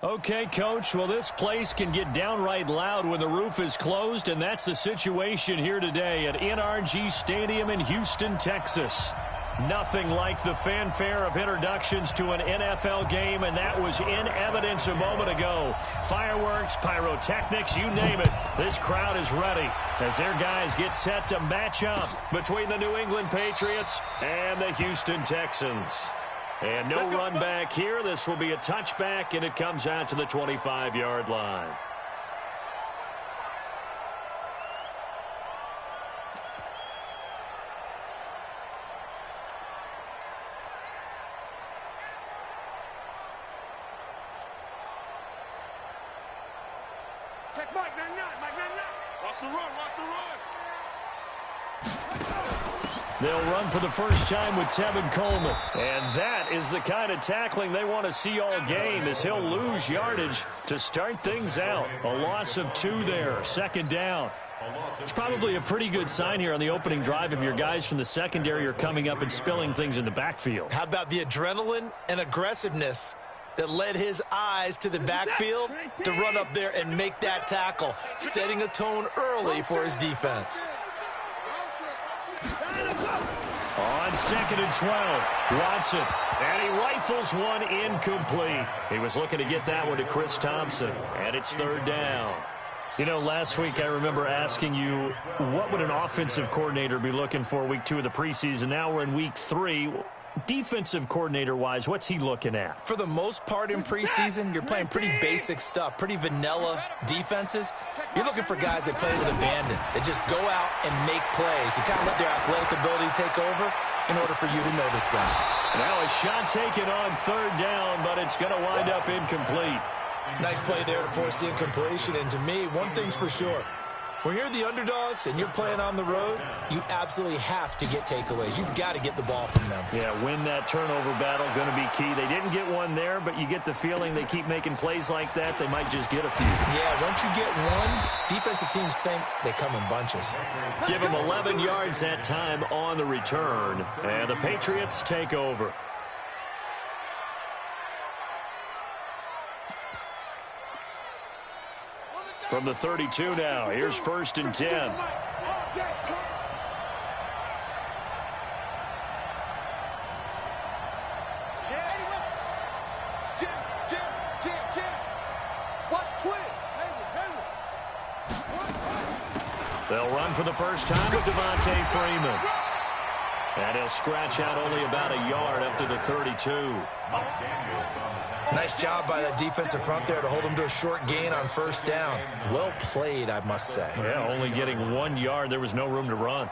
Okay, Coach, well, this place can get downright loud when the roof is closed, and that's the situation here today at NRG Stadium in Houston, Texas. Nothing like the fanfare of introductions to an NFL game, and that was in evidence a moment ago. Fireworks, pyrotechnics, you name it. This crowd is ready as their guys get set to match up between the New England Patriots and the Houston Texans. And no run back here. This will be a touchback, and it comes out to the 25-yard line. Check Mike 99, Mike 99. Watch the run, watch the run. They'll run for the first time with Tevin Coleman. And that is the kind of tackling they want to see all game, as he'll lose yardage to start things out. A loss of 2 there, second down. It's probably a pretty good sign here on the opening drive if your guys from the secondary are coming up and spilling things in the backfield. How about the adrenaline and aggressiveness that led his eyes to the backfield to run up there and make that tackle, setting a tone early for his defense. On 2nd and 12, Watson, and he rifles one incomplete. He was looking to get that one to Chris Thompson, and it's 3rd down. You know, last week I remember asking you, what would an offensive coordinator be looking for week 2 of the preseason? Now we're in week 3. Defensive coordinator-wise, what's he looking at? For the most part in preseason, you're playing pretty basic stuff, pretty vanilla defenses. You're looking for guys that play with abandon, that just go out and make plays. You kind of let their athletic ability take over in order for you to notice them. Now a shot taken on 3rd down, but it's going to wind up incomplete. Nice play there to force the incompletion, and to me, one thing's for sure. When you're the underdogs and you're playing on the road, you absolutely have to get takeaways. You've got to get the ball from them. Yeah, win that turnover battle, going to be key. They didn't get one there, but you get the feeling they keep making plays like that, they might just get a few. Yeah, once you get one, defensive teams think they come in bunches. Give them 11 yards that time on the return, and the Patriots take over. From the 32 now, here's 1st and 10. They'll run for the first time with Devontae Freeman. And he'll scratch out only about a yard up to the 32. Nice job by that defensive front there to hold him to a short gain on 1st down. Well played, I must say. Yeah, only getting 1 yard. There was no room to run.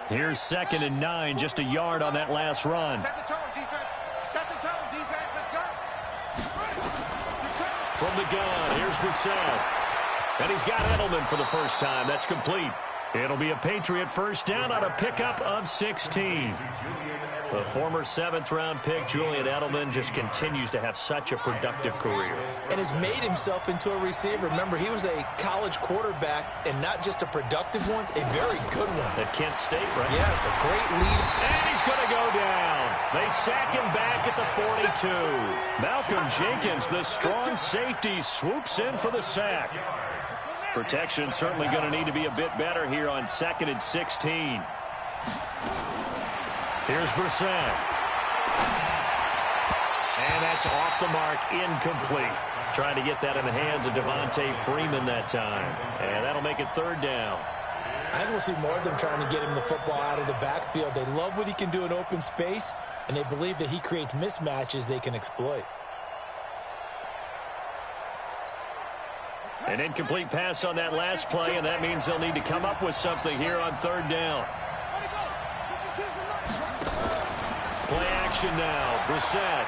Here's 2nd and 9, just a yard on that last run. Set the tone, defense. Set the tone, defense. Let's go. From the gun, here's Brissett. And he's got Edelman for the first time. That's complete. It'll be a Patriot first down on a pickup of 16. The former 7th-round pick, Julian Edelman, just continues to have such a productive career. And has made himself into a receiver. Remember, he was a college quarterback, and not just a productive one, a very good one. At Kent State, right? Yes, a great lead. And he's going to go down. They sack him back at the 42. Malcolm Jenkins, the strong safety, swoops in for the sack. Protection certainly going to need to be a bit better here on 2nd and 16. Here's Brissett. And that's off the mark, incomplete. Trying to get that in the hands of Devontae Freeman that time. And that'll make it 3rd down. I think we'll see more of them trying to get him the football out of the backfield. They love what he can do in open space, and they believe that he creates mismatches they can exploit. An incomplete pass on that last play, and that means they'll need to come up with something here on 3rd down. Play action now. Brissett.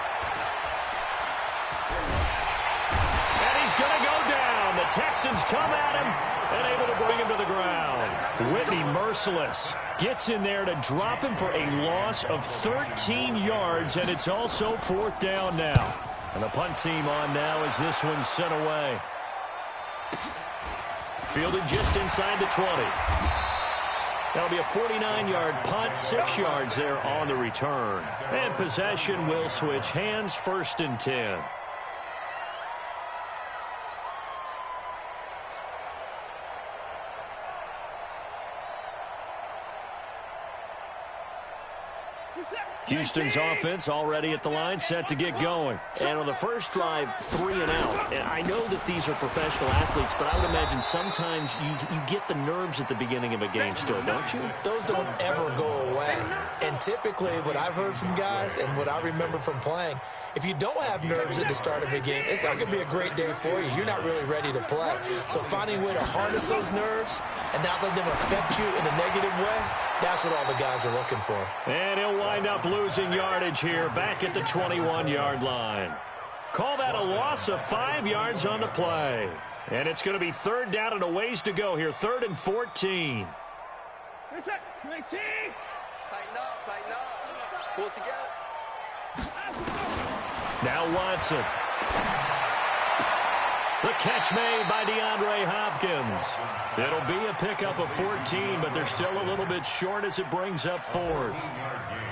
And he's going to go down. The Texans come at him and able to bring him to the ground. Whitney, merciless, gets in there to drop him for a loss of 13 yards, and it's also 4th down now. And the punt team on now as this one's sent away. Fielded just inside the 20. That'll be a 49-yard punt, 6 yards there on the return. And possession will switch hands, 1st and 10. Houston's offense already at the line, set to get going. And on the first drive, 3 and out. And I know that these are professional athletes, but I would imagine sometimes you get the nerves at the beginning of a game still, don't you? Those don't ever go away. And typically what I've heard from guys and what I remember from playing, if you don't have nerves at the start of a game, it's not going to be a great day for you. You're not really ready to play. So finding a way to harness those nerves and not let them affect you in a negative way, that's what all the guys are looking for. And he'll wind up losing yardage here back at the 21-yard line. Call that a loss of 5 yards on the play. And it's going to be 3rd down and a ways to go here, 3rd and 14. Tighten up. Pull it together. Now Watson. The catch made by DeAndre Hopkins. It'll be a pickup of 14, but they're still a little bit short as it brings up 4th.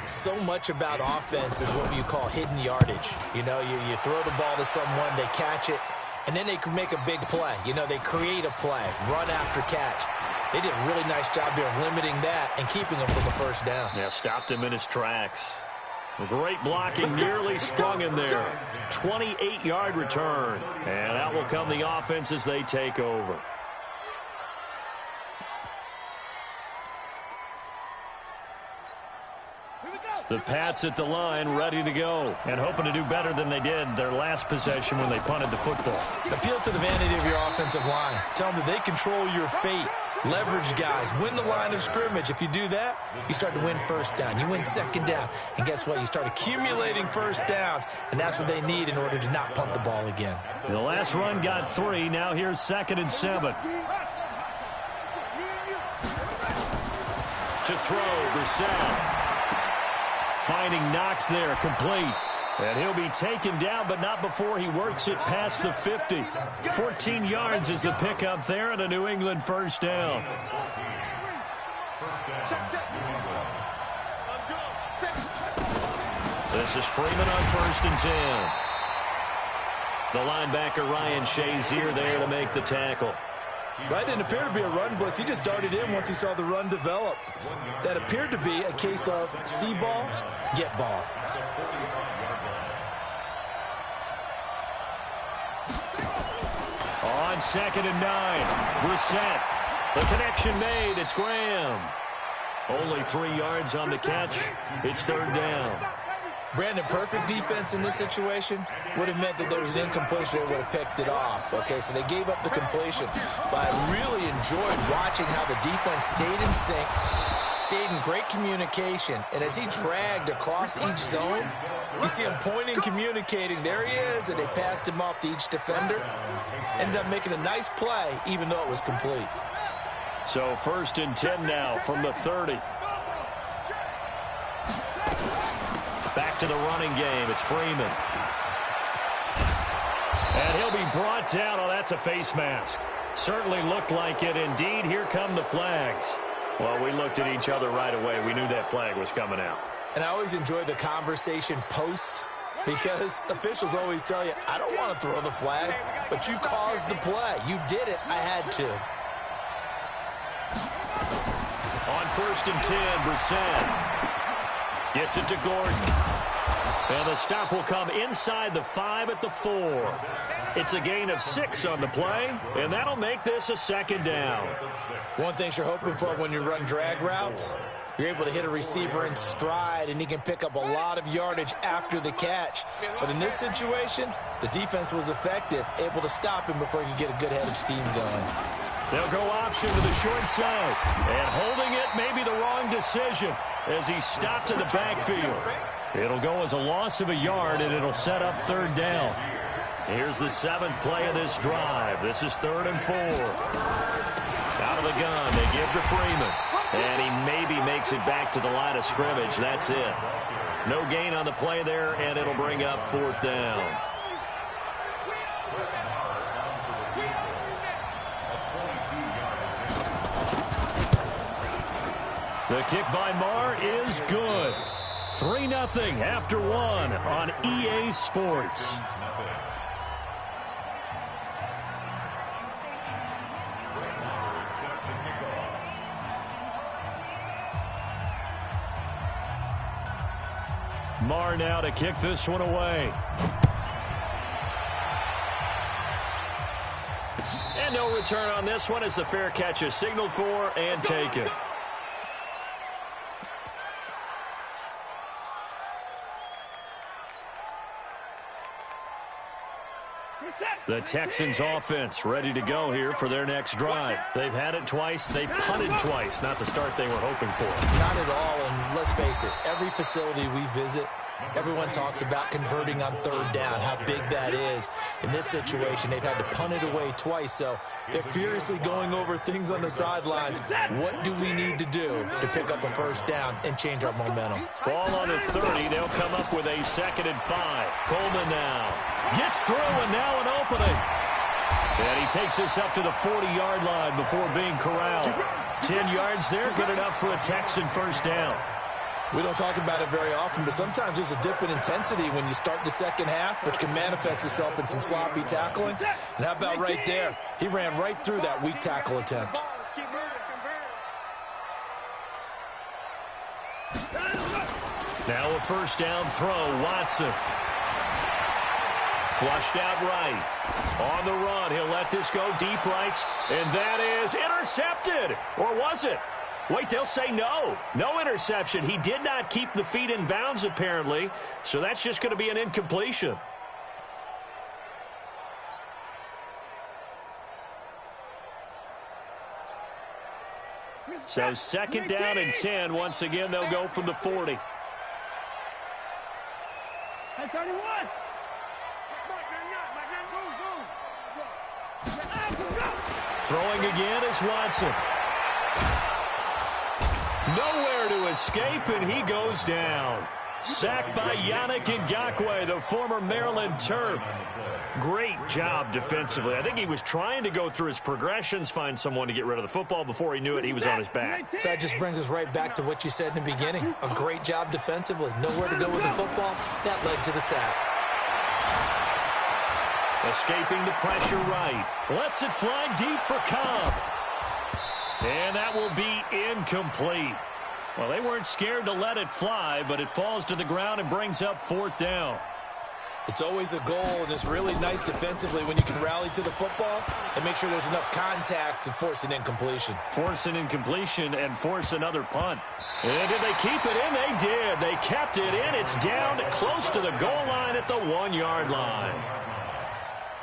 So much about offense is what you call hidden yardage. You know, you throw the ball to someone, they catch it, and then they can make a big play. You know, they create a play, run after catch. They did a really nice job here of limiting that and keeping him from the 1st down. Yeah, stopped him in his tracks. Great blocking, nearly sprung him there. 28-yard return. And out will come the offense as they take over. The Pats at the line, ready to go, and hoping to do better than they did their last possession when they punted the football. Appeal to the vanity of your offensive line. Tell them that they control your fate. Leverage guys. Win the line of scrimmage. If you do that, you start to win 1st down. You win 2nd down. And guess what? You start accumulating 1st downs, and that's what they need in order to not punt the ball again. The last run got 3. Now here's 2nd and 7. To throw, Brissett. Finding Knox there, complete. And he'll be taken down, but not before he works it past the 50. 14 yards is the pickup there, and a New England 1st down. This is Freeman on 1st and 10. The linebacker Ryan Shazier there to make the tackle. That didn't appear to be a run blitz. He just darted in once he saw the run develop. That appeared to be a case of see ball, get ball. On 2nd and 9, Brissett. The connection made. It's Graham. Only 3 yards on the catch. It's 3rd down. Brandon, perfect defense in this situation would have meant that there was an incompletion. They would have picked it off. Okay, so they gave up the completion. But I really enjoyed watching how the defense stayed in sync, stayed in great communication. And as he dragged across each zone, you see him pointing, communicating. There he is, and they passed him off to each defender. Ended up making a nice play, even though it was complete. So 1st and 10 now from the 30. Back to the running game. It's Freeman. And he'll be brought down. Oh, that's a face mask. Certainly looked like it. Indeed, here come the flags. Well, we looked at each other right away. We knew that flag was coming out. And I always enjoy the conversation post, because officials always tell you, I don't want to throw the flag, but you caused the play. You did it. I had to. On 1st and 10, Brissett gets it to Gordon. And the stop will come inside the 5 at the 4. It's a gain of 6 on the play, and that'll make this a 2nd down. One thing you're hoping for when you run drag routes, you're able to hit a receiver in stride, and he can pick up a lot of yardage after the catch. But in this situation, the defense was effective, able to stop him before he could get a good head of steam going. They'll go option to the short side. And holding it may be the wrong decision as he stopped in the backfield. It'll go as a loss of a yard, and it'll set up 3rd down. Here's the 7th play of this drive. This is 3rd and 4. Out of the gun, they give to Freeman. And he maybe makes it back to the line of scrimmage. That's it. No gain on the play there, and it'll bring up 4th down. The kick by Marr is good. 3-0 after one on EA Sports. Marr now to kick this one away. And no return on this one as the fair catch is signaled for and taken. The Texans offense ready to go here for their next drive. They've had it twice. They've punted twice. Not the start they were hoping for. Not at all, and let's face it, every facility we visit, everyone talks about converting on third down, how big that is. In this situation, they've had to punt it away twice, so they're furiously going over things on the sidelines. What do we need to do to pick up a first down and change our momentum? Ball on the 30. They'll come up with a 2nd and 5. Coleman now gets through, and now an opening. And he takes this up to the 40-yard line before being corralled. 10 yards there, good enough for a Texan first down. We don't talk about it very often, but sometimes there's a dip in intensity when you start the second half, which can manifest itself in some sloppy tackling. And how about right there? He ran right through that weak tackle attempt. Now a first down throw, Watson. Flushed out right. On the run, he'll let this go deep right. And that is intercepted. Or was it? Wait, they'll say no. No interception. He did not keep the feet in bounds, apparently. So that's just going to be an incompletion. So 2nd down and 10. Once again, they'll go from the 40. Hey, 31. Throwing again is Watson. Nowhere to escape, and he goes down. Sacked by Yannick Ngakoue, the former Maryland Terp. Great job defensively. I think he was trying to go through his progressions, find someone to get rid of the football. Before he knew it, he was on his back. So that just brings us right back to what you said in the beginning. A great job defensively. Nowhere to go with the football. That led to the sack. Escaping the pressure right. Lets it fly deep for Cobb. And that will be incomplete. Well, they weren't scared to let it fly, but it falls to the ground and brings up 4th down. It's always a goal, and it's really nice defensively when you can rally to the football and make sure there's enough contact to force an incompletion. Force an incompletion and force another punt. And did they keep it in? They did. They kept it in. It's down close to the goal line at the 1-yard line.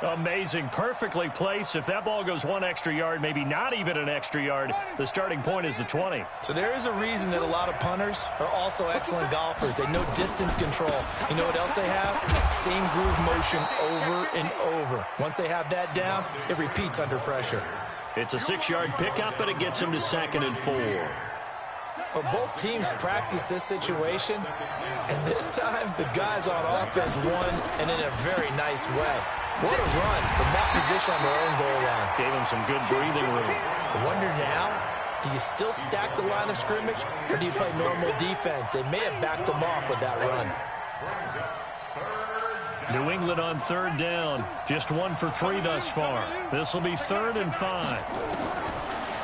Amazing. Perfectly placed. If that ball goes 1 extra yard, maybe not even an extra yard, the starting point is the 20. So there is a reason that a lot of punters are also excellent golfers. They know distance control. You know what else they have? Same groove motion over and over. Once they have that down, it repeats under pressure. It's a 6-yard pickup, but it gets him to 2nd and 4. Well, both teams practice this situation, and this time the guys on offense won, and in a very nice way. What a run from that position on their own goal line. Gave him some good breathing room. I wonder now, do you still stack the line of scrimmage, or do you play normal defense? They may have backed them off with that run. New England on 3rd down. Just 1 for 3 thus far. This will be 3rd and 5.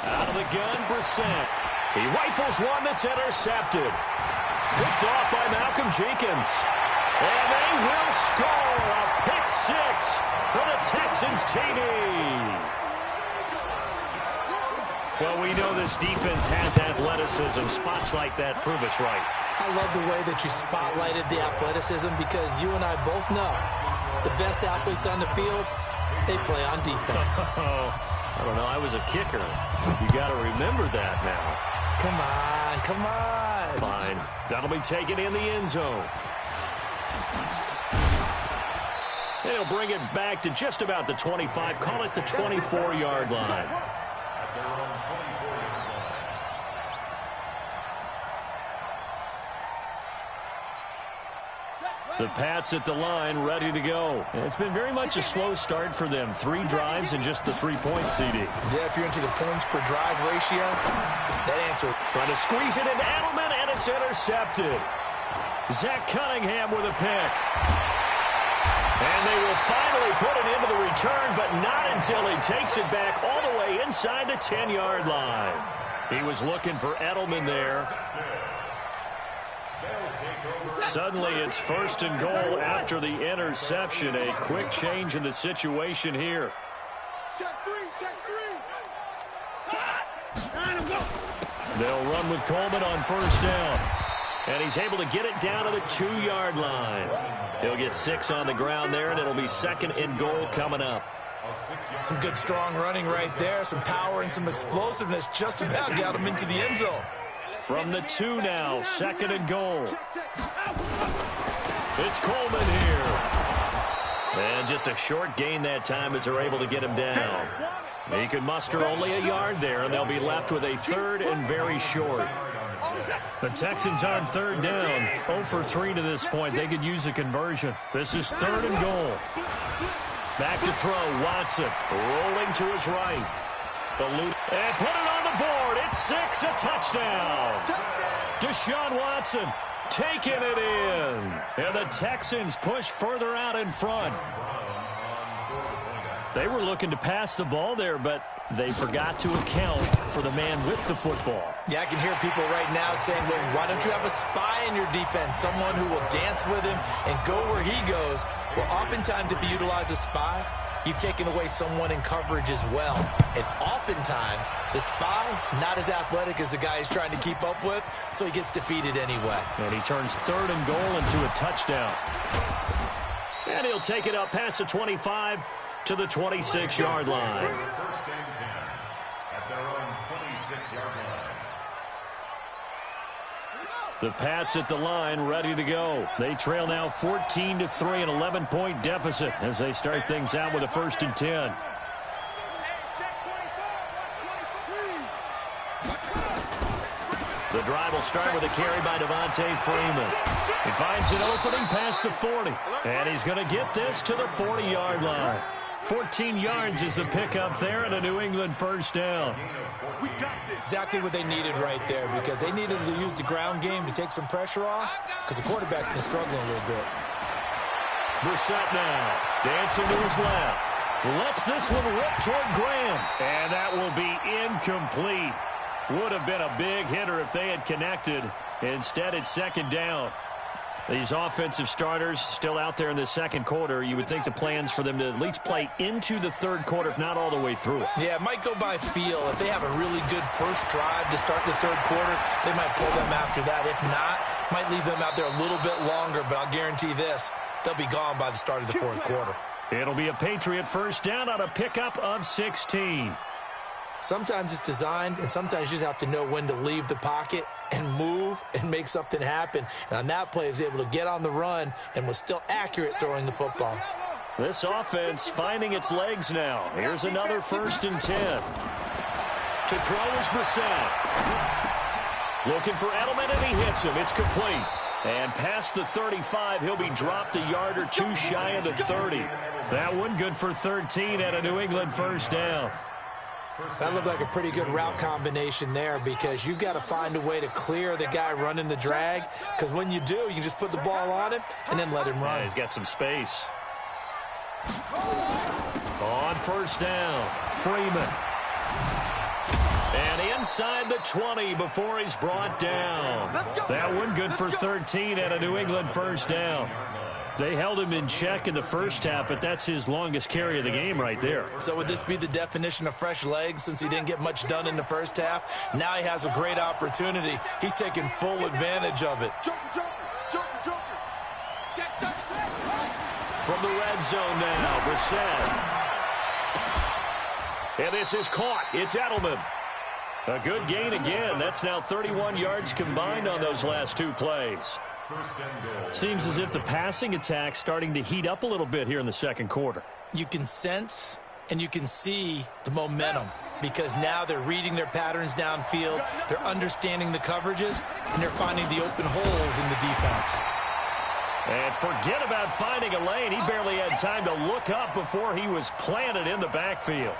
Out of the gun, Brissett. He rifles one that's intercepted. Picked off by Malcolm Jenkins. And they will score a pick 6 for the Texans TD. Well, we know this defense has athleticism. Spots like that prove us right. I love the way that you spotlighted the athleticism because you and I both know the best athletes on the field, they play on defense. I don't know. I was a kicker. You got to remember that now. Come on, come on. Fine. That'll be taken in the end zone. They'll bring it back to just about the 25. Call it the 24-yard line. The Pats at the line, ready to go. It's been very much a slow start for them. 3 drives and just the 3-point CD. Yeah, if you're into the points per drive ratio, that answer. Trying to squeeze it into Edelman, and it's intercepted. Zach Cunningham with a pick. And they will finally put it into the return, but not until he takes it back all the way inside the 10-yard line. He was looking for Edelman there. Suddenly it's 1st and goal after the interception. A quick change in the situation here. Check 3, check 3. They'll run with Coleman on 1st down. And he's able to get it down to the 2-yard line. He'll get 6 on the ground there, and it'll be 2nd and goal coming up. Some good strong running right there. Some power and some explosiveness just about got him into the end zone. From the 2 now, 2nd and goal. It's Coleman here. And just a short gain that time as they're able to get him down. He could muster only a yard there, and they'll be left with a 3rd and very short. The Texans on 3rd down, 0 for 3 to this point. They could use a conversion. This is 3rd and goal. Back to throw, Watson rolling to his right. And put it on the board. It's 6, a touchdown. Deshaun Watson taking it in. And the Texans push further out in front. They were looking to pass the ball there, but they forgot to account for the man with the football. Yeah, I can hear people right now saying, well, why don't you have a spy in your defense, someone who will dance with him and go where he goes? Well, oftentimes if you utilize a spy, you've taken away someone in coverage as well. And oftentimes, the spy, not as athletic as the guy he's trying to keep up with, so he gets defeated anyway. And he turns 3rd and goal into a touchdown. And he'll take it up past the 25 to the 26-yard line. First and 10 at their own 26-yard line. The Pats at the line, ready to go. They trail now 14-3, an 11-point deficit as they start things out with a 1st and 10. The drive will start with a carry by Devontae Freeman. He finds an opening past the 40, and he's going to get this to the 40-yard line. 14 yards is the pickup there and a New England 1st down. Exactly what they needed right there, because they needed to use the ground game to take some pressure off, because the quarterback's been struggling a little bit. Brissett now, dancing to his left. Lets this one rip toward Graham, and that will be incomplete. Would have been a big hitter if they had connected. Instead, it's 2nd down. These offensive starters still out there in the 2nd quarter. You would think the plans for them to at least play into the 3rd quarter, if not all the way through it. Yeah, it might go by feel. If they have a really good first drive to start the 3rd quarter, they might pull them after that. If not, might leave them out there a little bit longer, but I'll guarantee this, they'll be gone by the start of the 4th quarter. It'll be a Patriot 1st down on a pickup of 16. Sometimes it's designed, and sometimes you just have to know when to leave the pocket and move and make something happen. And on that play, he was able to get on the run and was still accurate throwing the football. This offense finding its legs now. Here's another 1st and 10. To throw is Brissett. Looking for Edelman, and he hits him. It's complete. And past the 35, he'll be dropped a yard or 2 shy of the 30. That one good for 13 and a New England 1st down. That looked like a pretty good route combination there, because you've got to find a way to clear the guy running the drag, because when you do, you can just put the ball on him and then let him run. Yeah, he's got some space. On 1st down, Freeman. And inside the 20 before he's brought down. That one good for 13 and a New England 1st down. They held him in check in the 1st half, but that's his longest carry of the game right there. So would this be the definition of fresh legs, since he didn't get much done in the 1st half? Now he has a great opportunity. He's taking full advantage of it. From the red zone now, Brissett. And this is caught. It's Edelman. A good gain again. That's now 31 yards combined on those last 2 plays. Seems as if the passing attack's starting to heat up a little bit here in the 2nd quarter. You can sense and you can see the momentum, because now they're reading their patterns downfield, they're understanding the coverages, and they're finding the open holes in the defense. And forget about finding a lane. He barely had time to look up before he was planted in the backfield.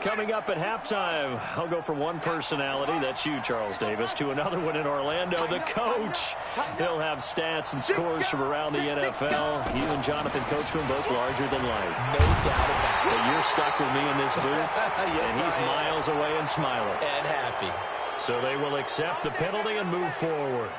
Coming up at halftime, I'll go from one personality, that's you, Charles Davis, to another one in Orlando, the coach. He'll have stats and scores from around the NFL. You and Jonathan Coachman both larger than life. No doubt about it. But you're stuck with me in this booth, Yes, and he's miles away and smiling. And happy. So they will accept the penalty and move forward.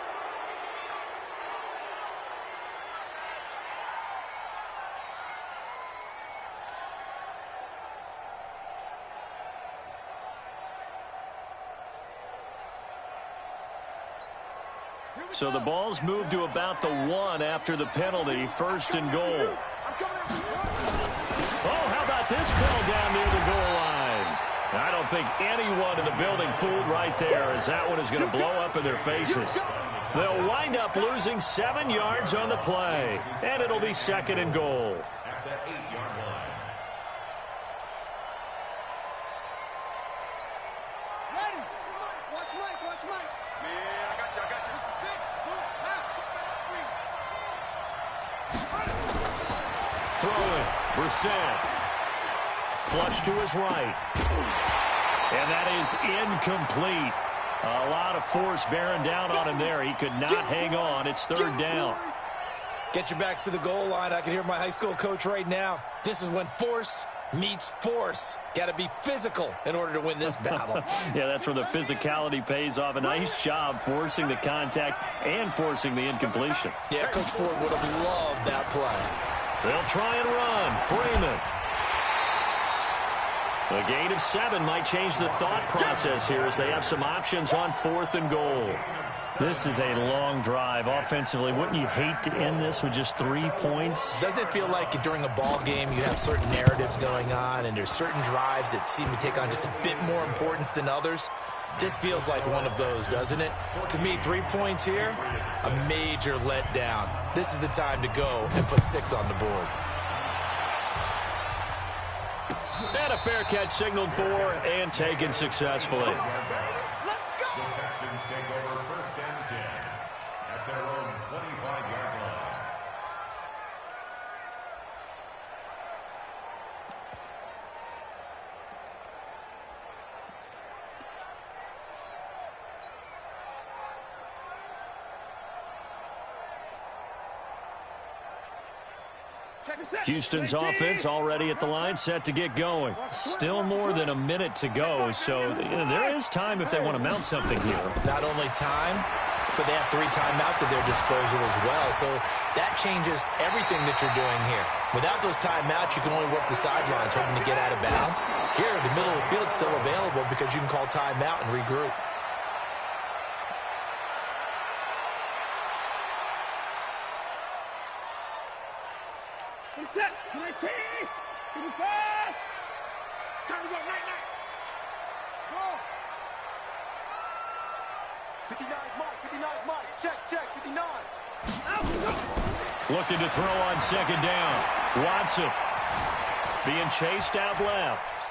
So the ball's moved to about the 1 after the penalty, 1st and goal. Oh, how about this call down near the goal line? I don't think anyone in the building fooled right there, as that one is going to blow up in their faces. They'll wind up losing 7 yards on the play, and it'll be 2nd and goal. At the 8-yard line. Ready? Watch Mike, watch Mike. Man, I got you, I got you. This is it. Throwing, Brissett. Flush to his right. And that is incomplete. A lot of force bearing down on him there. He could not hang on. It's 3rd down. Get your backs to the goal line. I can hear my high school coach right now. This is when force meets force. Got to be physical in order to win this battle. Yeah, that's where the physicality pays off. A nice job forcing the contact and forcing the incompletion. Yeah, Coach Ford would have loved that play. They'll try and run. Freeman. A gain of 7 might change the thought process here as they have some options on 4th and goal. This is a long drive offensively. Wouldn't you hate to end this with just 3 points? Doesn't it feel like during a ball game you have certain narratives going on and there's certain drives that seem to take on just a bit more importance than others? This feels like one of those, doesn't it? To me, 3 points here, a major letdown. This is the time to go and put 6 on the board. And a fair catch signaled for and taken successfully. The Texans take over 1st and 10 at their own 25-yard line. Houston's offense already at the line, set to get going. Still more than a minute to go, so there is time if they want to mount something here. Not only time, but they have 3 timeouts at their disposal as well, so that changes everything that you're doing here. Without those timeouts, you can only work the sidelines, hoping to get out of bounds. Here, the middle of the field is still available because you can call timeout and regroup. Set. Can I take? Can you pass? Time to go. Night. Go. 59 Mike. Check. 59. Looking to throw on 2nd down. Watson being chased out left.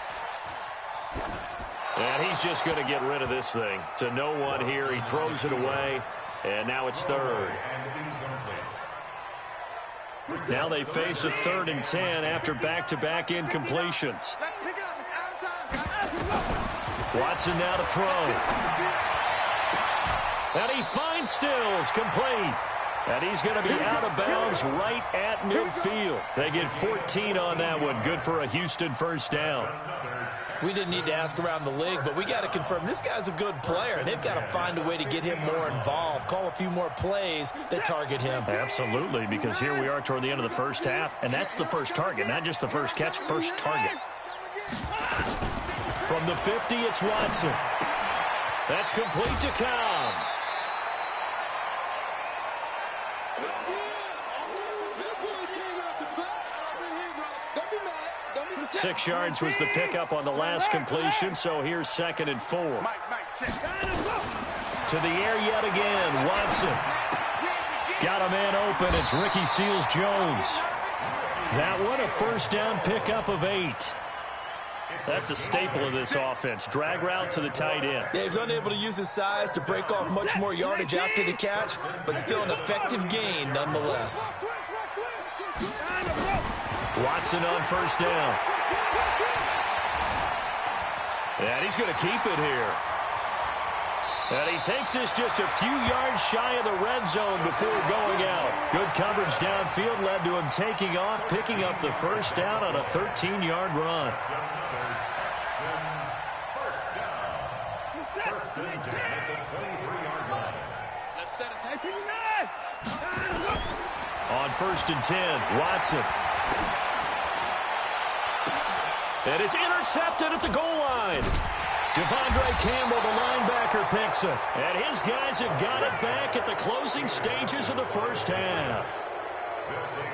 And he's just going to get rid of this thing. To no one here. He throws it away. And now it's 3rd. Now they face a 3rd and 10 after back-to-back incompletions. Let's pick it up. It's out of time. Watson now to throw. And he finds Stills, complete. And he's going to be out of bounds right at midfield. They get 14 on that one. Good for a Houston 1st down. We didn't need to ask around the league, but we got to confirm this guy's a good player. They've got to find a way to get him more involved, call a few more plays that target him. Absolutely, because here we are toward the end of the 1st half, and that's the first target, not just the first catch, first target. From the 50, it's Watson. That's complete to Cobb. 6 yards was the pickup on the last completion, so here's 2nd and 4. To the air yet again, Watson. Got a man open. It's Ricky Seals-Jones. That one, a first down pickup of 8. That's a staple of this offense. Drag route to the tight end. Yeah, he's unable to use his size to break off much more yardage after the catch, but still an effective gain nonetheless. Watson on first down. And he's going to keep it here. And he takes this just a few yards shy of the red zone before going out. Good coverage downfield led to him taking off, picking up the first down on a 13-yard run. On first and 10, Watson. And it's intercepted at the goal line. Devondre Campbell, the linebacker, picks it. And his guys have got it back at the closing stages of the first half.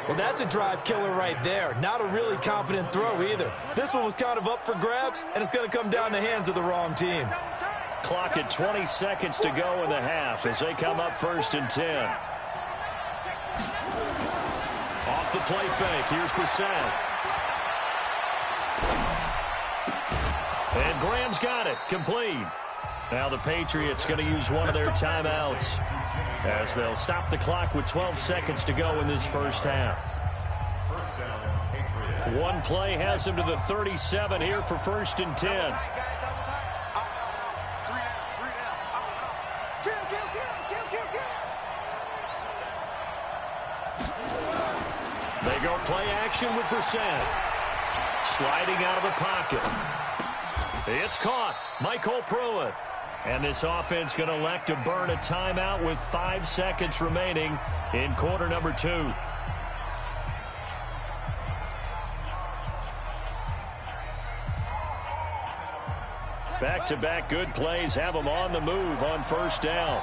Well, that's a drive killer right there. Not a really confident throw either. This one was kind of up for grabs, and it's going to come down the hands of the wrong team. Clock at 20 seconds to go in the half as they come up first and 10. Off the play fake. Here's Brissett. And Graham's got it. Complete. Now the Patriots going to use one of their timeouts as they'll stop the clock with 12 seconds to go in this first half. One play has them to the 37 here for first and 10. They go play action with Brissett. Sliding out of the pocket. It's caught. Michael Pruitt. And this offense going to elect to burn a timeout with 5 seconds remaining in quarter number 2. Back-to-back good plays have them on the move on first down.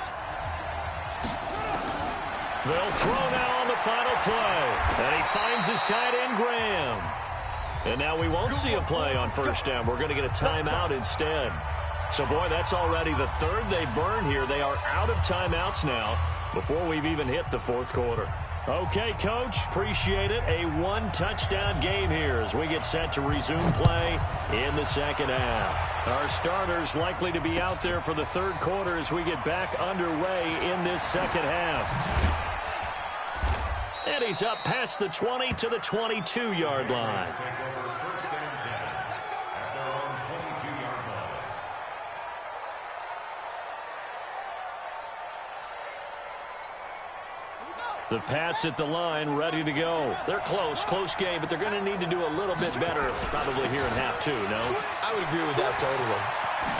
They'll throw now on the final play. And he finds his tight end, Graham. And now we won't see a play on first down. We're going to get a timeout instead. So, boy, that's already the third they burn here. They are out of timeouts now before we've even hit the fourth quarter. Okay, Coach, appreciate it. A one-touchdown game here as we get set to resume play in the second half. Our starters likely to be out there for the third quarter as we get back underway in this second half. And he's up past the 20 to the 22-yard line. The Pats at the line, ready to go. They're close game, but they're going to need to do a little bit better probably here in half 2, no? I would agree with that totally.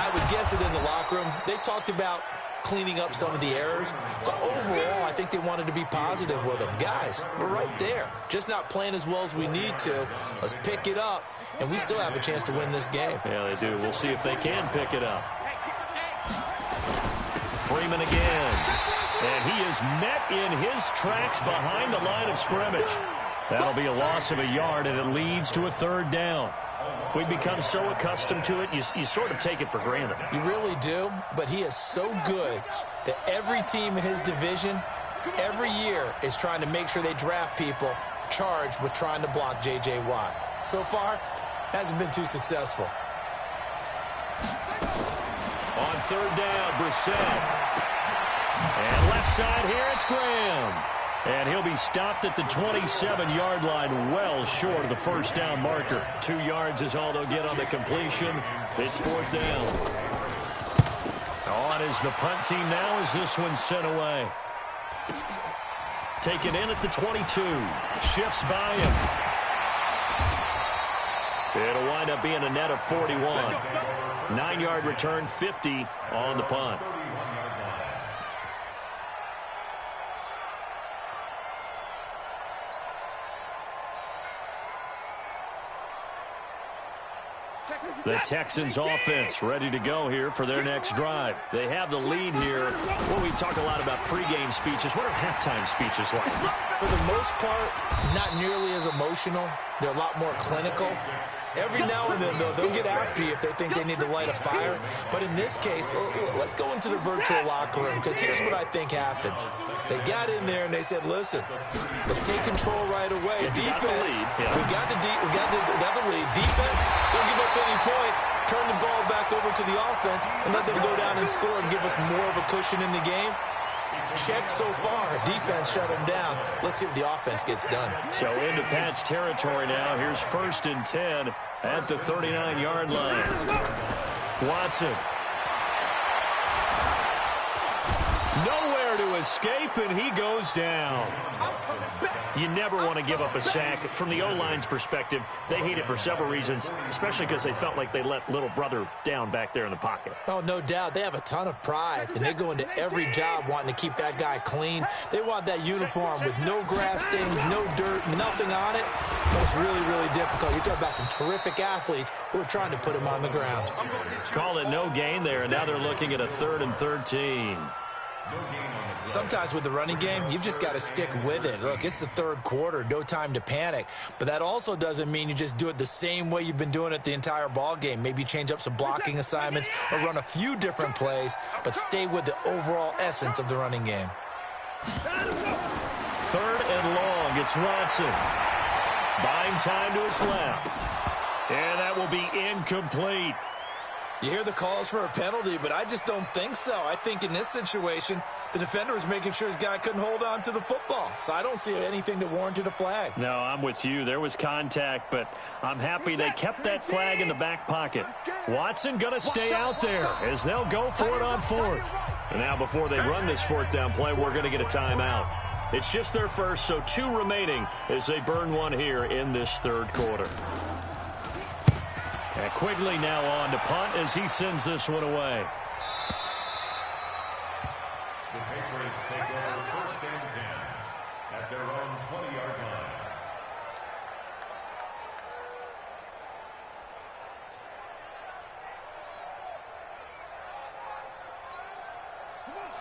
I would guess it in the locker room. They talked about cleaning up some of the errors, but overall, I think they wanted to be positive with them. Guys, we're right there. Just not playing as well as we need to. Let's pick it up, and we still have a chance to win this game. Yeah, they do. We'll see if they can pick it up. Freeman again. And he is met in his tracks behind the line of scrimmage. That'll be a loss of a yard, and it leads to a third down. We've become so accustomed to it, you sort of take it for granted. You really do, but he is so good that every team in his division, every year, is trying to make sure they draft people charged with trying to block J.J. Watt. So far, hasn't been too successful. On third down, Brissett. And left side here, it's Graham. And he'll be stopped at the 27-yard line, well short of the first down marker. 2 yards is all they'll get on the completion. It's fourth down. On is the punt team now as this one's sent away. Taken in at the 22. Shifts by him. It'll wind up being a net of 41. 9-yard return, 50 on the punt. The Texans offense ready to go here for their next drive. They have the lead here. Well, we talk a lot about pregame speeches. What are halftime speeches like? For the most part, not nearly as emotional. They're a lot more clinical. Every now and then, though, they'll get after you if they think they need to light a fire. But in this case, let's go into the virtual locker room, because here's what I think happened. They got in there and they said, listen, let's take control right away. Defense, we got the lead. Defense, don't give up any points. Turn the ball back over to the offense and let them go down and score and give us more of a cushion in the game. Check so far. Defense shut them down. Let's see if the offense gets done. So into Pat's territory now. Here's 1st and 10 at the 39-yard line. Watson. Nowhere to escape, and he goes down. You never want to give up a sack. From the O-line's perspective, they hate it for several reasons, especially because they felt like they let little brother down back there in the pocket. Oh, no doubt. They have a ton of pride, and they go into every job wanting to keep that guy clean. They want that uniform with no grass stains, no dirt, nothing on it. But it's really, really difficult. You're talking about some terrific athletes who are trying to put him on the ground. Call it no gain there, and now they're looking at a 3rd and 13. Sometimes with the running game, you've just got to stick with it. Look, it's the 3rd quarter, no time to panic. But that also doesn't mean you just do it the same way you've been doing it the entire ball game. Maybe change up some blocking assignments or run a few different plays, but stay with the overall essence of the running game. 3rd and long. It's Watson. Buying time to his left. And that will be incomplete. You hear the calls for a penalty, but I just don't think so. I think in this situation, the defender was making sure his guy couldn't hold on to the football. So I don't see anything that warranted a flag. No, I'm with you. There was contact, but I'm happy they kept that flag in the back pocket. Watson going to stay out there as they'll go for it on 4th. And now before they run this 4th down play, we're going to get a timeout. It's just their first, so 2 remaining as they burn one here in this 3rd quarter. And Quigley now on to punt as he sends this one away. The Patriots take over 1st and 10 at their own 20-yard line.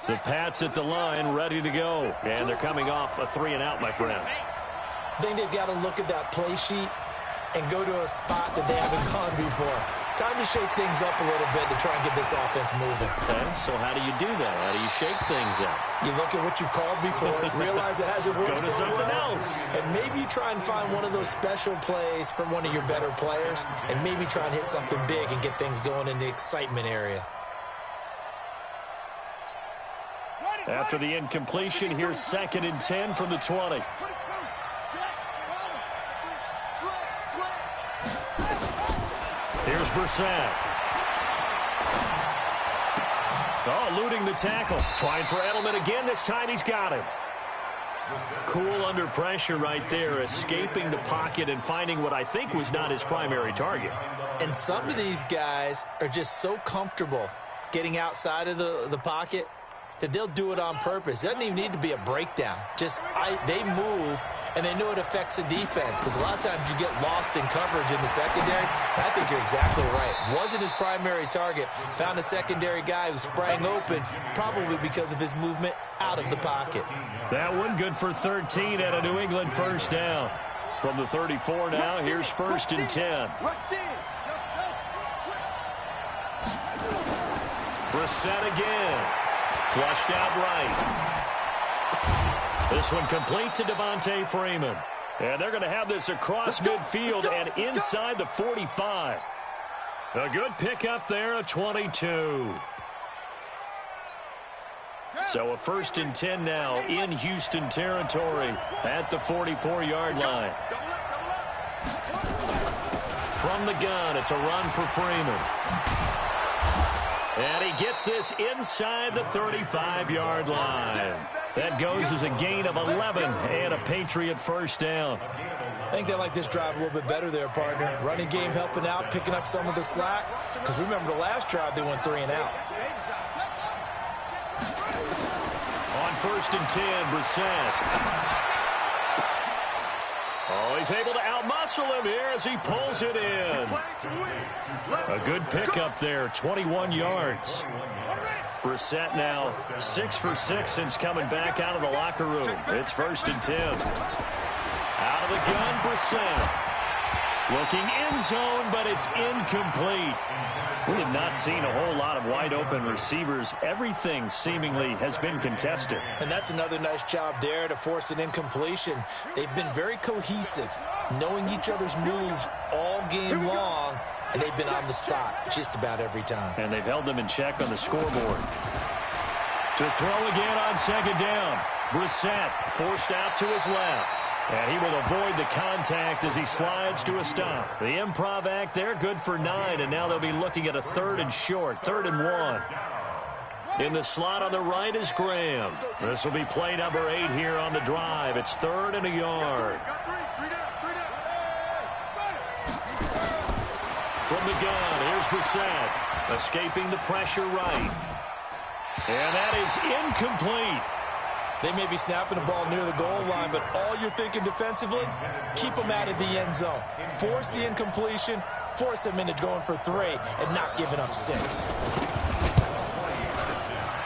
The Pats at the line, ready to go. And they're coming off a 3-and-out, my friend. I think they've got to look at that play sheet and go to a spot that they haven't gone before. Time to shake things up a little bit to try and get this offense moving. Okay, so how do you do that? How do you shake things up? You look at what you called before, realize it hasn't worked Go to something else. And maybe you try and find one of those special plays from one of your better players, and maybe try and hit something big and get things going in the excitement area. After the incompletion, here's 2nd and 10 from the 20. Here's Brissett. Oh, eluding the tackle. Trying for Edelman again. This time he's got him. Cool under pressure right there, escaping the pocket and finding what I think was not his primary target. And some of these guys are just so comfortable getting outside of the pocket that they'll do it on purpose. It doesn't even need to be a breakdown. They move, and they know it affects the defense, because a lot of times you get lost in coverage in the secondary. And I think you're exactly right. Wasn't his primary target. Found a secondary guy who sprang open, probably because of his movement out of the pocket. That one good for 13 at a New England 1st down. From the 34 now, here's 1st and 10. Brissett again. Flushed out right. This one complete to Devontae Freeman. And they're going to have this across midfield and inside the 45. A good pickup there, a 22. So a 1st and 10 now in Houston territory at the 44-yard line. From the gun, it's a run for Freeman. And he gets this inside the 35-yard line. That goes as a gain of 11 and a Patriot 1st down. I think they like this drive a little bit better there, partner. Running game helping out, picking up some of the slack. Because remember, the last drive they went 3-and-out. On 1st and 10, Brissett. Oh, he's able to outmuscle him here as he pulls it in. A good pickup there, 21 yards. Brissett now 6 for 6 since coming back out of the locker room. It's 1st and 10. Out of the gun, Brissett. Looking in zone, but it's incomplete. We have not seen a whole lot of wide open receivers. Everything seemingly has been contested. And that's another nice job there to force an incompletion. They've been very cohesive, knowing each other's moves all game long, and they've been on the spot just about every time. And they've held them in check on the scoreboard. To throw again on second down. Brissett forced out to his left. And he will avoid the contact as he slides to a stop. The improv act there, good for 9, and now they'll be looking at a 3rd and short, 3rd and 1. In the slot on the right is Graham. This will be play number 8 here on the drive. It's 3rd and a yard. From the gun, here's Brissett, escaping the pressure right. And that is incomplete. They may be snapping the ball near the goal line, but all you're thinking defensively, keep them out of the end zone. Force the incompletion, force them into going for 3, and not giving up 6.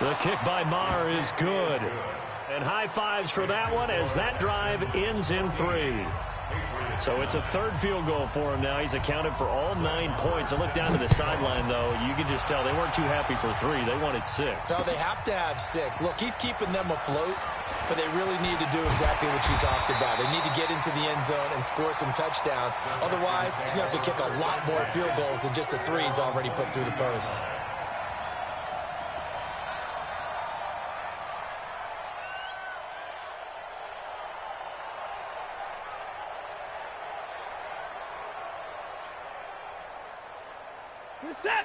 The kick by Maher is good. And high fives for that one as that drive ends in 3. So it's a 3rd field goal for him now. He's accounted for all 9 points. I look down to the sideline, though. You can just tell they weren't too happy for 3. They wanted 6. No, they have to have 6. Look, he's keeping them afloat, but they really need to do exactly what you talked about. They need to get into the end zone and score some touchdowns. Otherwise, he's going to have to kick a lot more field goals than just the 3 he's already put through the posts.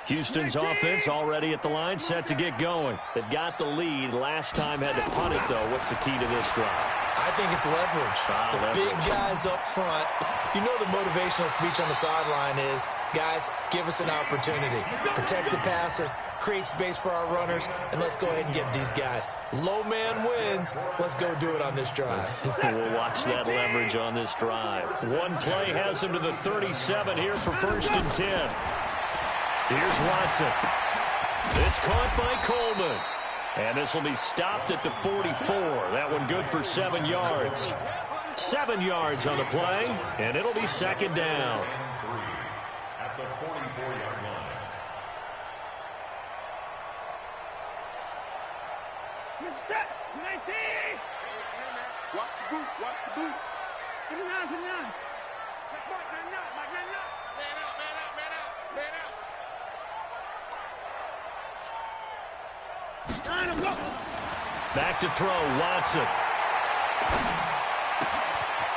Houston's offense already at the line, set to get going. They've got the lead. Last time had to punt it, though. What's the key to this drive? I think it's leverage. Big guys up front. You know the motivational speech on the sideline is, guys, give us an opportunity. Protect the passer, create space for our runners, and let's go ahead and get these guys. Low man wins. Let's go do it on this drive. We'll watch that leverage on this drive. One play has him to the 37 here for 1st and 10. Here's Watson. It's caught by Coleman. And this will be stopped at the 44. That one good for 7 yards. 7 yards on the play, and it'll be 2nd down. At the 44-yard line. Set. 19. Watch the boot. Watch the boot. 59. 59. Check mark. 99. Mark 99. Man out. Man out. Man out. Man out. Back to throw, Watson.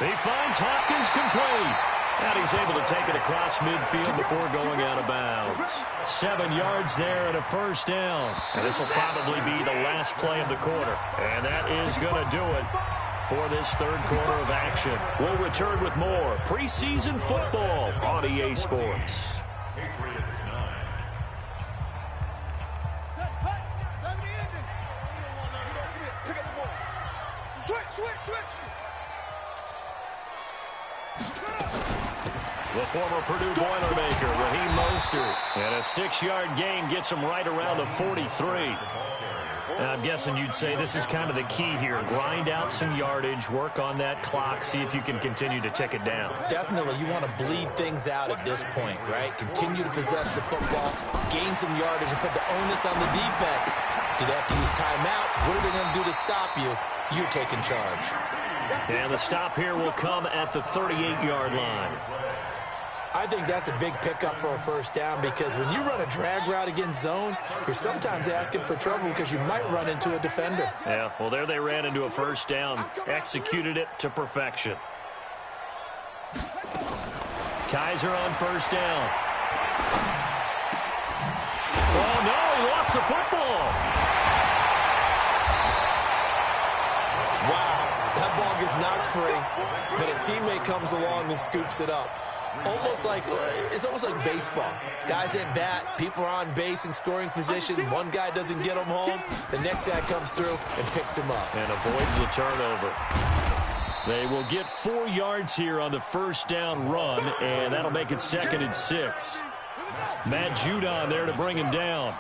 He finds Hopkins complete. And he's able to take it across midfield before going out of bounds. 7 yards there and a 1st down. And this will probably be the last play of the quarter. And that is going to do it for this 3rd quarter of action. We'll return with more preseason football on EA Sports. Patriots 9. The former Purdue Boilermaker, Raheem Mostert. And a 6-yard gain gets him right around the 43. Now, I'm guessing you'd say this is kind of the key here. Grind out some yardage, work on that clock, see if you can continue to tick it down. Definitely, you want to bleed things out at this point, right? Continue to possess the football, gain some yardage, and put the onus on the defense. Do they have to use timeouts? What are they going to do to stop you? You're taking charge. And the stop here will come at the 38-yard line. I think that's a big pickup for a 1st down because when you run a drag route against zone, you're sometimes asking for trouble because you might run into a defender. Yeah, well, there they ran into a 1st down, executed it to perfection. Kaiser on 1st down. Oh, no, he lost the football. Wow, that ball gets knocked free, but a teammate comes along and scoops it up. It's almost like baseball. Guys at bat, people are on base in scoring position. One guy doesn't get him home. The next guy comes through and picks him up. And avoids the turnover. They will get 4 yards here on the 1st down run, and that'll make it 2nd and 6. Matt Judon there to bring him down.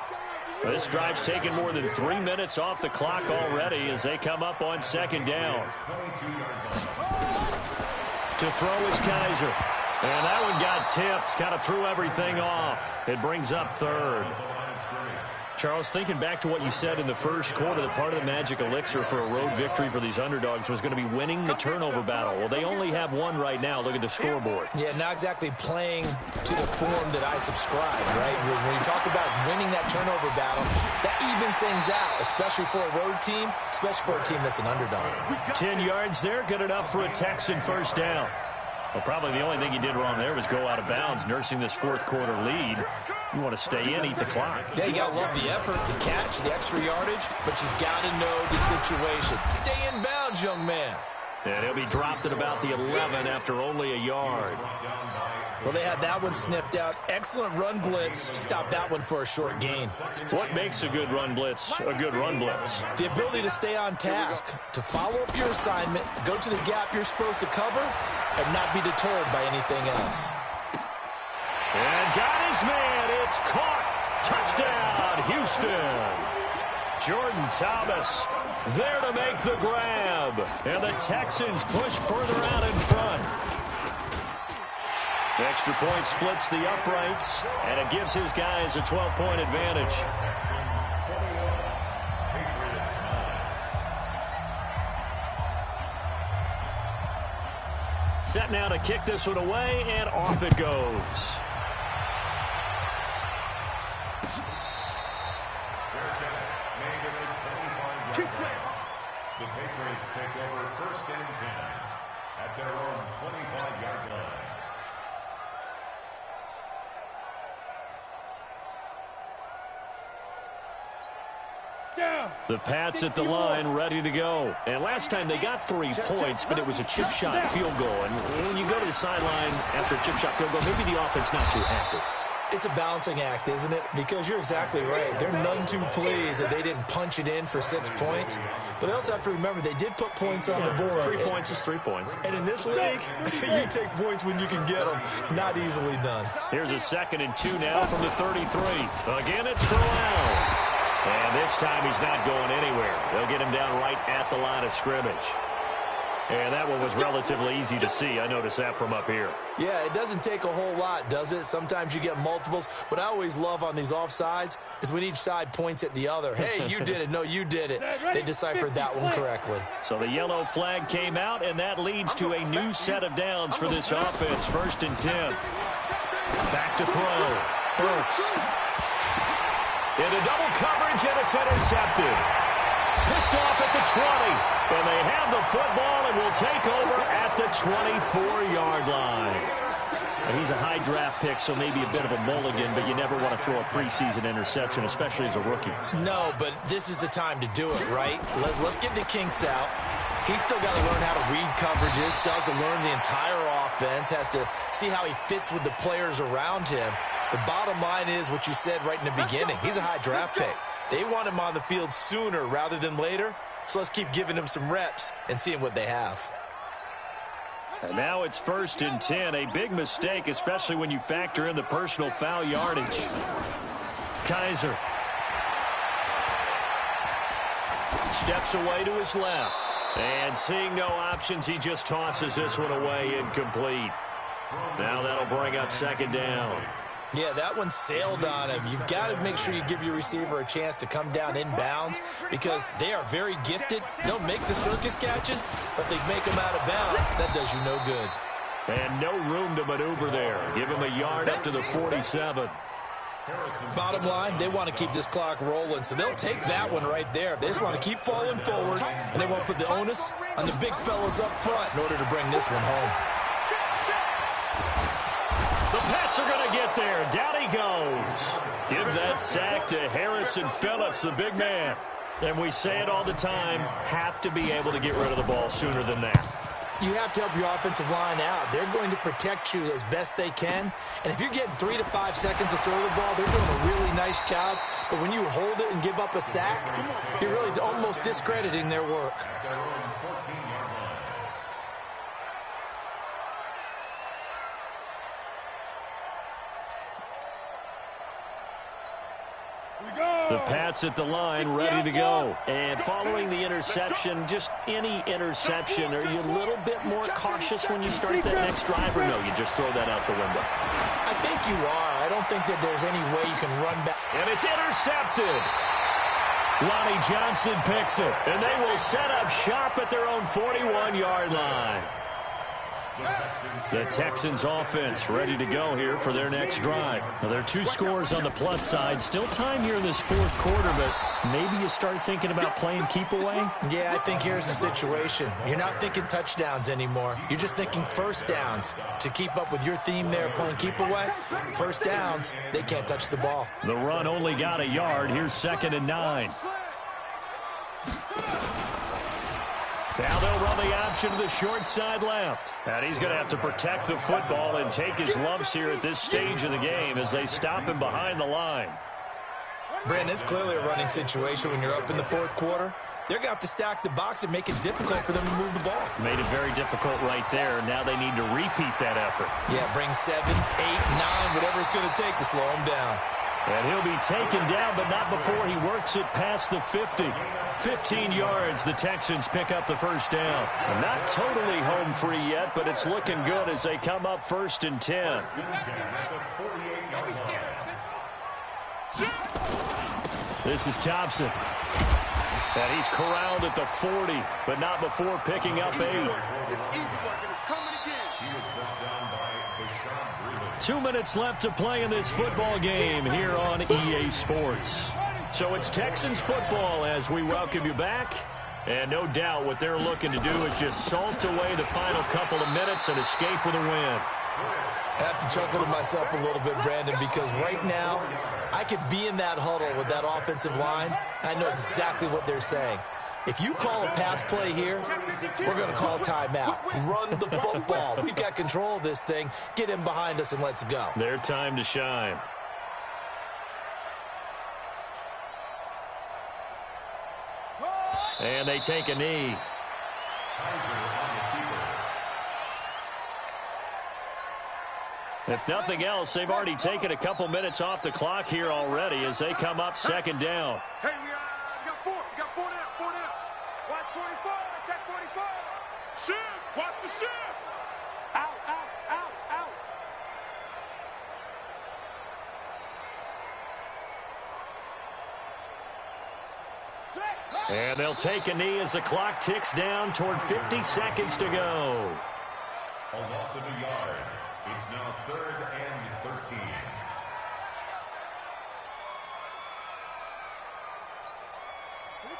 This drive's taken more than 3 minutes off the clock already as they come up on 2nd down. To throw is Kaiser. And that one got tipped, kind of threw everything off. It brings up third. Charles, thinking back to what you said in the first quarter, that part of the magic elixir for a road victory for these underdogs was going to be winning the turnover battle. Well, they only have one right now. Look at the scoreboard. Yeah, not exactly playing to the form that I subscribe, right? When you talk about winning that turnover battle, that evens things out, especially for a road team, especially for a team that's an underdog. 10 yards there, good enough for a Texan first down. Well, probably the only thing he did wrong there was go out of bounds, nursing this fourth quarter lead. You want to stay in, eat the clock. Yeah, you got to love the effort, the catch, the extra yardage, but you got to know the situation. Stay in bounds, young man. And he'll be dropped at about the 11 after only a yard. Well, they had that one sniffed out. Excellent run blitz. Stop that one for a short gain. What makes a good run blitz a good run blitz? The ability to stay on task, to follow up your assignment, go to the gap you're supposed to cover, and not be deterred by anything else. And got his man. It's caught. Touchdown, Houston. Jordan Thomas there to make the grab. And the Texans push further out in front. The extra point splits the uprights, and it gives his guys a 12-point advantage. Set now to kick this one away, and off it goes. The Patriots take over first and 10 at their own 25-yard line. The Pats at the line, ready to go. And last time they got 3 points, but it was a chip shot field goal. And when you go to the sideline after a chip shot field goal, maybe the offense not too happy. It's a balancing act, isn't it? Because you're exactly right. They're none too pleased that they didn't punch it in for 6 points. But they also have to remember they did put points on the board. 3 points is 3 points. And in this league, you take points when you can get them. Not easily done. Here's a 2nd and 2 now from the 33. Again, it's Corral. And this time he's not going anywhere. They'll get him down right at the line of scrimmage. And that one was relatively easy to see. I noticed that from up here. Yeah, it doesn't take a whole lot, does it? Sometimes you get multiples. What I always love on these offsides is when each side points at the other. Hey, you did it. No, you did it. They deciphered that one correctly. So the yellow flag came out, and that leads to a new set of downs for this offense. 1st and 10. Back to throw. Burks. Into double coverage, and it's intercepted. Picked off at the 20. And they have the football and will take over at the 24-yard line. And he's a high draft pick, so maybe a bit of a mulligan, but you never want to throw a preseason interception, especially as a rookie. No, but this is the time to do it, right? Let's get the kinks out. He's still got to learn how to read coverages, still has to learn the entire offense, has to see how he fits with the players around him. The bottom line is what you said right in the beginning. He's a high draft pick. They want him on the field sooner rather than later. So let's keep giving them some reps and seeing what they have. And now it's 1st and 10. A big mistake, especially when you factor in the personal foul yardage. Kaiser steps away to his left. And seeing no options, he just tosses this one away incomplete. Now that'll bring up 2nd down. Yeah, that one sailed on him. You've got to make sure you give your receiver a chance to come down inbounds because they are very gifted. They'll make the circus catches, but they make them out of bounds. That does you no good. And no room to maneuver there. Give him a yard up to the 47. Bottom line, they want to keep this clock rolling, so they'll take that one right there. They just want to keep falling forward, and they won't put the onus on the big fellas up front in order to bring this one home. The Pats are going to get there. Down he goes. Give that sack to Harrison Phillips, the big man. And we say it all the time, have to be able to get rid of the ball sooner than that. You have to help your offensive line out. They're going to protect you as best they can. And if you're getting 3 to 5 seconds to throw the ball, they're doing a really nice job. But when you hold it and give up a sack, you're really almost discrediting their work. We go! The Pats at the line, ready to go. And following the interception, just any interception, are you a little bit more cautious when you start that next drive, or no, you just throw that out the window? I think you are. I don't think that there's any way you can run back. And it's intercepted. Lonnie Johnson picks it, and they will set up shop at their own 41-yard line. The Texans offense ready to go here for their next drive. Now, there are 2 scores on the plus side. Still time here in this 4th quarter, but maybe you start thinking about playing keep away? Yeah, I think here's the situation. You're not thinking touchdowns anymore. You're just thinking first downs. To keep up with your theme there, playing keep away, first downs, they can't touch the ball. The run only got a yard. Here's 2nd and 9. Now they'll run the option to the short side left. And he's going to have to protect the football and take his lumps here at this stage of the game as they stop him behind the line. Brandon, it's clearly a running situation when you're up in the 4th quarter. They're going to have to stack the box and make it difficult for them to move the ball. Made it very difficult right there. Now they need to repeat that effort. Yeah, bring 7, 8, 9, whatever it's going to take to slow him down. And he'll be taken down, but not before he works it past the 50. 15 yards, the Texans pick up the first down. Not totally home free yet, but it's looking good as they come up 1st and 10. This is Thompson. And he's corralled at the 40, but not before picking up 8. 2 minutes left to play in this football game here on EA Sports. So it's Texans football as we welcome you back. And no doubt what they're looking to do is just salt away the final couple of minutes and escape with a win. I have to chuckle to myself a little bit, Brandon, because right now I could be in that huddle with that offensive line. I know exactly what they're saying. If you call a pass play here, we're going to call timeout. Run the football. We've got control of this thing. Get in behind us and let's go. Their time to shine. And they take a knee. If nothing else, they've already taken a couple minutes off the clock here already as they come up 2nd down. Hey, we got 4. We got 4 down. 4 down. Watch 44. Check 44. Shift. Watch the shift. Out, out, out, out. And they'll take a knee as the clock ticks down toward 50 seconds to go. A loss of a yard. It's now 3rd and 13.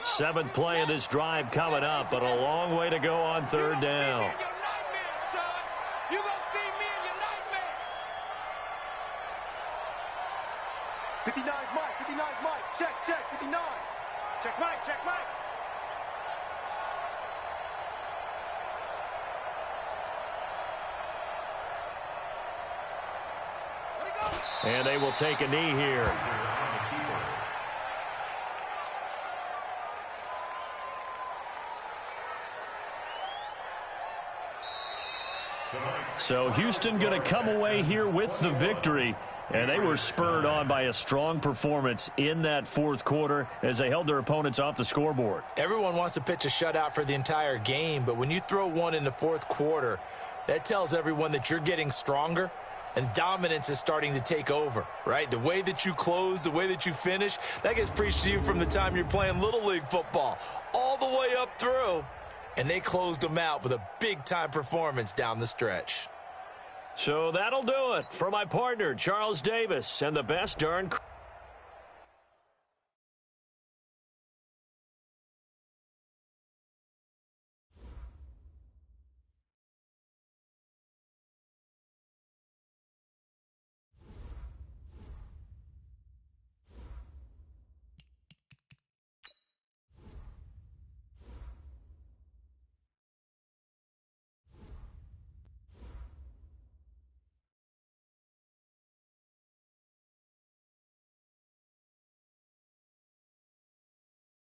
Seventh play of this drive coming up, but a long way to go on 3rd down. 59 Mike, 59 Mike. Check, 59. Check Mike, check Mike. And they will take a knee here. So Houston going to come away here with the victory. And they were spurred on by a strong performance in that 4th quarter as they held their opponents off the scoreboard. Everyone wants to pitch a shutout for the entire game, but when you throw one in the 4th quarter, that tells everyone that you're getting stronger and dominance is starting to take over, right? The way that you close, the way that you finish, that gets preached to you from the time you're playing Little League football all the way up through. And they closed them out with a big-time performance down the stretch. So that'll do it for my partner, Charles Davis, and the best darn crew.